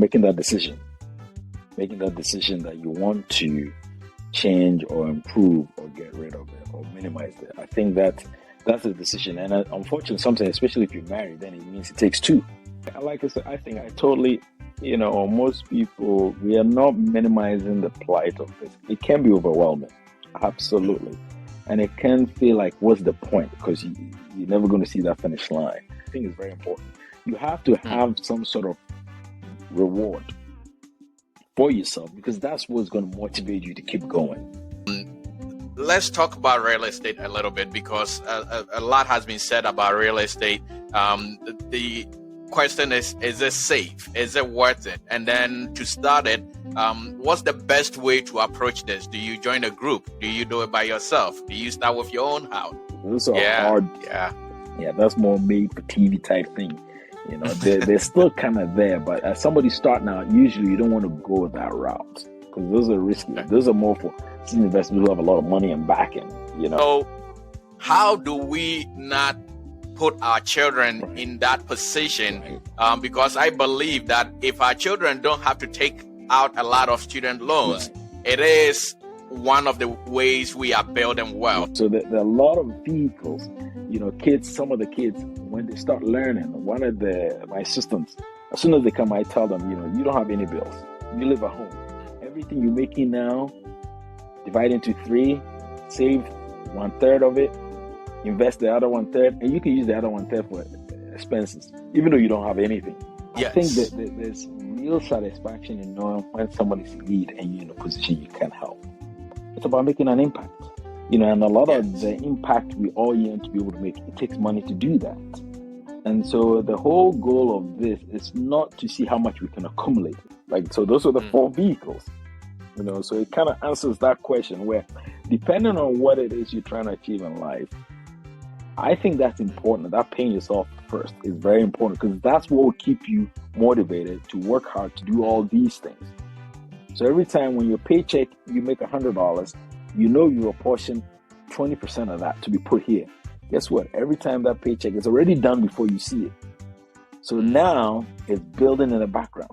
making that decision that you want to change or improve or get rid of it or minimize it. I think that's a decision. And unfortunately, sometimes, especially if you're married, then it means it takes two. Like I said, I think I totally, most people, we are not minimizing the plight of this. It can be overwhelming. Absolutely. And it can feel like, what's the point? Because you're never going to see that finish line. I think it's very important. You have to have some sort of reward for yourself, because that's what's going to motivate you to keep going. Let's talk about real estate a little bit, because a lot has been said about real estate. The question is it safe? Is it worth it? And then to start it, what's the best way to approach this? Do you join a group? Do you do it by yourself? Do you start with your own house? Those are hard. Yeah, that's more made for TV type thing. They're still kind of there, but as somebody starting out, usually you don't want to go that route, because those are risky. Those are more for senior investors who have a lot of money and backing. So how do we not put our children in that position? Because I believe that if our children don't have to take out a lot of student loans, it is one of the ways we are building wealth. So there are a lot of vehicles, kids, some of the kids, when they start learning, one of my assistants, as soon as they come, I tell them, you don't have any bills. You live at home. Everything you're making now, divide into 3, save 1/3 of it, invest the other 1/3, and you can use the other 1/3 for expenses, even though you don't have anything. Yes. I think that there's real satisfaction in knowing when somebody's in need and you're in a position you can help. It's about making an impact. And a lot of the impact we all yearn to be able to make, it takes money to do that. And so the whole goal of this is not to see how much we can accumulate. So those are the 4 vehicles. So it kind of answers that question, where depending on what it is you're trying to achieve in life, I think that's important. That paying yourself first is very important, because that's what will keep you motivated to work hard to do all these things. So every time when your paycheck, you make $100, you apportion 20% of that to be put here. Guess what? Every time that paycheck is already done before you see it. So now it's building in the background.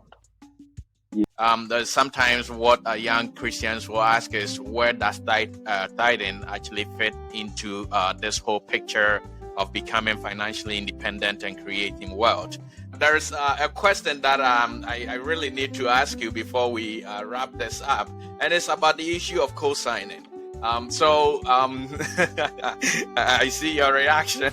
There's sometimes what young Christians will ask is, where does tithing actually fit into this whole picture of becoming financially independent and creating wealth? There's a question that I really need to ask you before we wrap this up, and it's about the issue of co-signing. I see your reaction.